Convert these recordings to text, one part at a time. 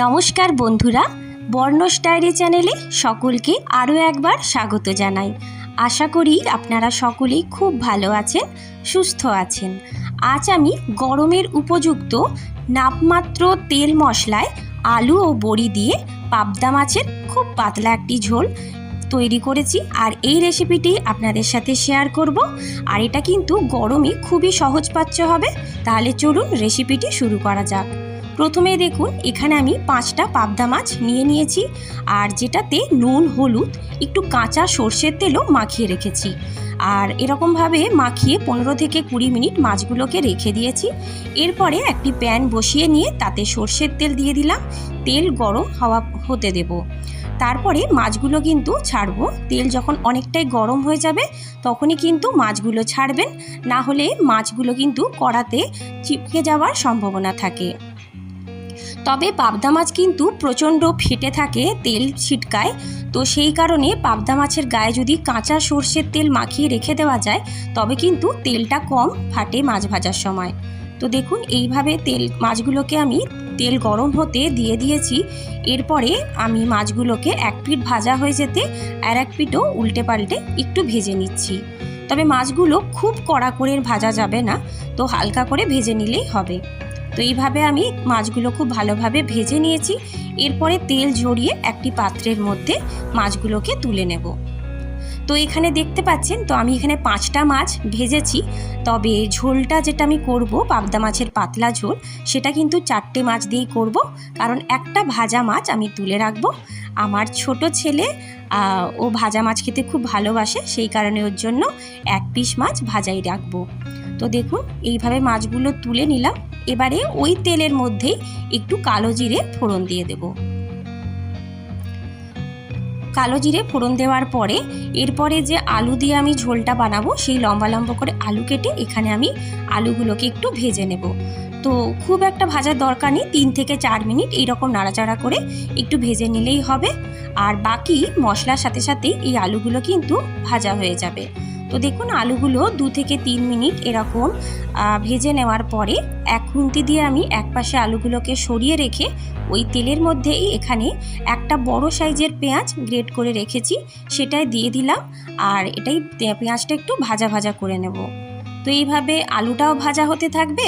নমস্কার বন্ধুরা, বর্ণস ডায়েরি চ্যানেলে সকলকে আরও একবার স্বাগত জানাই। আশা করি আপনারা সকলেই খুব ভালো আছেন, সুস্থ আছেন। আজ আমি গরমের উপযুক্ত নামমাত্র তেল মশলায় আলু ও বড়ি দিয়ে পাবদা মাছের খুব পাতলা একটি ঝোল তৈরি করেছি, আর এই রেসিপিটি আপনাদের সাথে শেয়ার করব। আর এটা কিন্তু গরমে খুবই সহজপাচ্য হবে। তাহলে চলুন রেসিপিটি শুরু করা যাক। প্রথমে দেখুন, এখানে আমি 5টা পাবদা মাছ নিয়ে নিয়েছি, আর যেটাতে নুন, হলুদ, একটু কাঁচা সর্ষের তেলও মাখিয়ে রেখেছি। আর এরকমভাবে মাখিয়ে 15 থেকে 20 মিনিট মাছগুলোকে রেখে দিয়েছি। এরপরে একটি প্যান বসিয়ে নিয়ে তাতে সর্ষের তেল দিয়ে দিলাম। তেল গরম হতে দেব। তারপরে মাছগুলো কিন্তু ছাড়বো। তেল যখন অনেকটাই গরম হয়ে যাবে তখনই কিন্তু মাছগুলো ছাড়বেন, না হলে মাছগুলো কিন্তু কড়াতে চিপকে যাওয়ার সম্ভাবনা থাকে। তবে পাবদা মাছ কিন্তু প্রচণ্ড ফেটে থাকে তেল ছিটকায়, তো সেই কারণে পাবদা মাছের গায়ে যদি কাঁচা সর্ষের তেল মাখিয়ে রেখে দেওয়া যায় তবে কিন্তু তেলটা কম ফাটে মাছ ভাজার সময়। তো দেখুন, এইভাবে মাছগুলোকে আমি তেল গরম হতে দিয়ে দিয়েছি। এরপরে আমি মাছগুলোকে এক পিঠ ভাজা হয়ে যেতে আর এক পিঠও উল্টে পাল্টে একটু ভেজে নিচ্ছি। তবে মাছগুলো খুব কড়া করে ভাজা যাবে না, তো হালকা করে ভেজে নিলেই হবে। তো এইভাবে আমি মাছগুলো খুব ভালোভাবে ভেজে নিয়েছি। এরপরে তেল ঝরিয়ে একটি পাত্রের মধ্যে মাছগুলোকে তুলে নেব। তো এখানে দেখতে পাচ্ছেন, তো আমি এখানে 5টা মাছ ভেজেছি। তবে ঝোলটা যেটা আমি করব, পাবদা মাছের পাতলা ঝোল, সেটা কিন্তু 4টে মাছ দিয়েই করব, কারণ একটা ভাজা মাছ আমি তুলে রাখবো। আমার ছোট ছেলে ও ভাজা মাছ খেতে খুব ভালোবাসে, সেই কারণে ওর জন্য এক পিস মাছ ভাজাই রাখবো। তো দেখুন, এইভাবে মাছগুলো তুলে নিলাম। এবারে ওই তেলের মধ্যেই একটু কালো জিরে ফোড়ন দিয়ে দেব। কালো জিরে ফোড়ন দেওয়ার পরে এরপরে যে আলু দিয়ে আমি ঝোলটা বানাবো, সেই লম্বা লম্বা করে আলু কেটে এখানে আমি আলুগুলোকে একটু ভেজে নেব। তো খুব একটা ভাজার দরকার নেই, 3 থেকে 4 মিনিট এইরকম নাড়াচাড়া করে একটু ভেজে নিলেই হবে। আর বাকি মশলার সাথে সাথেই এই আলুগুলো কিন্তু ভাজা হয়ে যাবে। তো দেখুন, আলুগুলো 2 থেকে 3 মিনিট এরকম ভেজে নেওয়ার পরে এক খুন্তি দিয়ে আমি একপাশে আলুগুলোকে সরিয়ে রেখে ওই তেলের মধ্যেই এখানে একটা বড় সাইজের পেঁয়াজ গ্রেট করে রেখেছি, সেটাই দিয়ে দিলাম। আর এটাই পেঁয়াজটা একটু ভাজা ভাজা করে নেব। তো এইভাবে আলুটাও ভাজা হতে থাকবে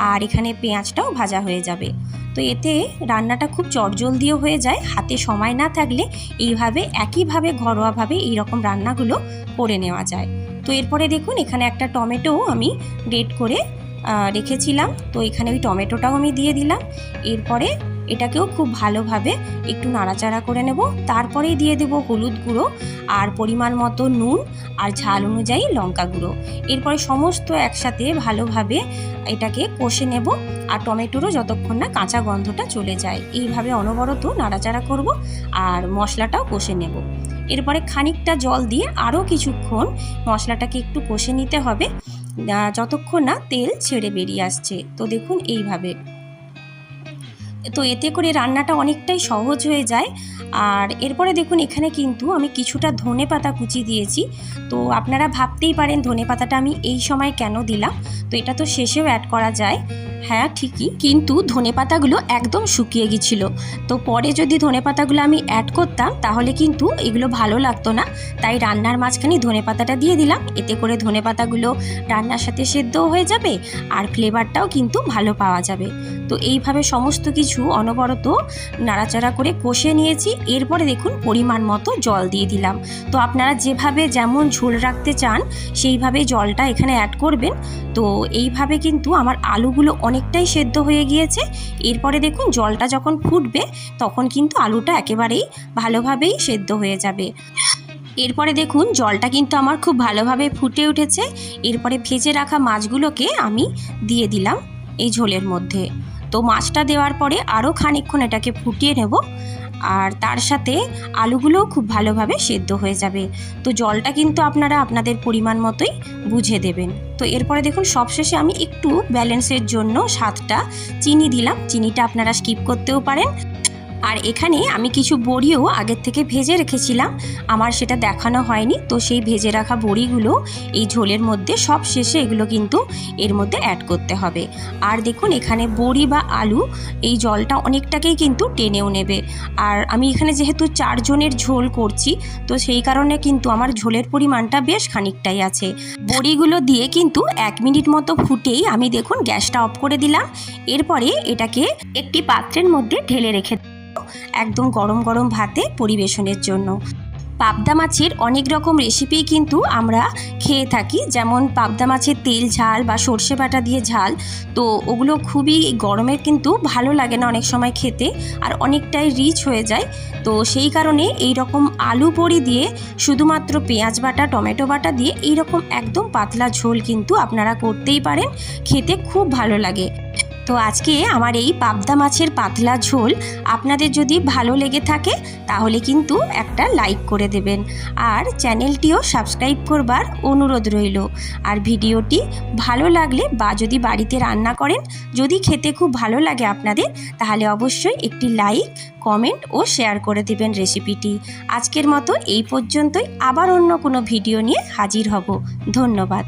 আর এখানে পেঁয়াজটাও ভাজা হয়ে যাবে। তো এতে রান্নাটা খুব চটজলদিও হয়ে যায়। হাতে সময় না থাকলে এইভাবে একইভাবে ঘরোয়াভাবে এইরকম রান্নাগুলো করে নেওয়া যায়। তো এরপরে দেখুন, এখানে একটা টমেটো আমি গ্রেট করে রেখেছিলাম, তো এখানে ওই টমেটোটাও আমি দিয়ে দিলাম। এরপরে এটাকেও খুব ভালোভাবে একটু নাড়াচাড়া করে নেব। তারপরেই দিয়ে দেব হলুদ গুঁড়ো আর পরিমাণ মতো নুন আর ঝাল অনুযায়ী লঙ্কা গুঁড়ো। এরপরে সমস্ত একসাথে ভালোভাবে এটাকে কষে নেব, আর টমেটোরও যতক্ষণ না কাঁচা গন্ধটা চলে যায় এইভাবে অনবরত নাড়াচাড়া করব আর মশলাটাও কষে নেব। এরপরে খানিকটা জল দিয়ে আরও কিছুক্ষণ মশলাটাকে একটু কষে নিতে হবে, যতক্ষণ না তেল ছেড়ে বেরিয়ে আসছে। তো দেখুন এইভাবে, তো এতে করে রান্নাটা অনেকটাই সহজ হয়ে যায়। আর এরপরে দেখুন, এখানে কিন্তু আমি কিছুটা ধনেপাতা কুচি দিয়েছি। তো আপনারা ভাবতেই পারেন ধনেপাতাটা আমি এই সময় কেন দিলাম, তো এটা তো শেষেও অ্যাড করা যায়। হ্যাঁ ঠিকই, কিন্তু ধনেপাতাগুলো একদম শুকিয়ে গেছিলো। তো পরে যদি ধনেপাতাগুলো আমি অ্যাড করতাম তাহলে কিন্তু এগুলো ভালো লাগতো না, তাই রান্নার মাঝখানে ধনেপাতাটা দিয়ে দিলাম। এতে করে ধনেপাতাগুলো রান্নার সাথে সেদ্ধও হয়ে যাবে আর ফ্লেভারটাও কিন্তু ভালো পাওয়া যাবে। তো এইভাবে সমস্ত কিছু অনবরত নাড়াচাড়া করে কষে নিয়েছি। এরপরে দেখুন, পরিমাণ মতো জল দিয়ে দিলাম। তো আপনারা যেভাবে যেমন ঝোল রাখতে চান সেইভাবে জলটা এখানে অ্যাড করবেন। তো এইভাবে কিন্তু আমার আলুগুলো অনেকটাই সেদ্ধ হয়ে গিয়েছে। এরপরে দেখুন, জলটা যখন ফুটবে তখন কিন্তু আলুটা একেবারেই ভালোভাবেই সেদ্ধ হয়ে যাবে। এরপরে দেখুন, জলটা কিন্তু আমার খুব ভালোভাবে ফুটে উঠেছে। এরপরে ভেজে রাখা মাছগুলোকে আমি দিয়ে দিলাম এই ঝোলের মধ্যে। তো মাছটা দেওয়ার পরে আরও খানিকক্ষণ এটাকে ফুটিয়ে নেব, আর তার সাথে আলুগুলোও খুব ভালোভাবে সেদ্ধ হয়ে যাবে। তো জলটা কিন্তু আপনারা আপনাদের পরিমাণ মতোই বুঝে দেবেন। তো এরপরে দেখুন, সবশেষে আমি একটু ব্যালেন্সের জন্য স্বাদটা চিনি দিলাম। চিনিটা আপনারা স্কিপ করতেও পারেন। আর এখানে আমি কিছু বড়িও আগের থেকে ভেজে রেখেছিলাম, আমার সেটা দেখানো হয়নি। তো সেই ভেজে রাখা বড়িগুলো এই ঝোলের মধ্যে সব শেষে এগুলো কিন্তু এর মধ্যে অ্যাড করতে হবে। আর দেখুন এখানে বড়ি বা আলু এই জলটা অনেকটাকেই কিন্তু টেনেও নেবে। আর আমি এখানে যেহেতু 4 জনের ঝোল করছি, তো সেই কারণে কিন্তু আমার ঝোলের পরিমাণটা বেশ খানিকটাই আছে। বড়িগুলো দিয়ে কিন্তু 1 মিনিট মতো ফুটেই আমি দেখুন গ্যাসটা অফ করে দিলাম। এরপরে এটাকে একটি পাত্রের মধ্যে ঢেলে রেখে একদম গরম গরম ভাতে পরিবেশনের জন্য। পাবদা মাছের অনেক রকম রেসিপি কিন্তু আমরা খেয়ে থাকি, যেমন পাবদা মাছের তেল ঝাল বা সর্ষে বাটা দিয়ে ঝাল। তো ওগুলো খুবই গরমের কিন্তু ভালো লাগে না অনেক সময় খেতে, আর অনেকটাই রিচ হয়ে যায়। তো সেই কারণে এই রকম আলু বড়ি দিয়ে শুধুমাত্র পেঁয়াজ বাটা টমেটো বাটা দিয়ে এই রকম একদম পাতলা ঝোল কিন্তু আপনারা করতেই পারেন, খেতে খুব ভালো লাগে। তো আজকে আমার এই পাবদা মাছের পাতলা ঝোল আপনাদের যদি ভালো লেগে থাকে তাহলে কিন্তু একটা লাইক করে দেবেন, আর চ্যানেলটিও সাবস্ক্রাইব করবার অনুরোধ রইল। আর ভিডিওটি ভালো লাগলে বা যদি বাড়িতে রান্না করেন, যদি খেতে খুব ভালো লাগে আপনাদের, তাহলে অবশ্যই একটি লাইক কমেন্ট ও শেয়ার করে দেবেন রেসিপিটি। আজকের মতো এই পর্যন্তই, আবার অন্য কোনো ভিডিও নিয়ে হাজির হব। ধন্যবাদ।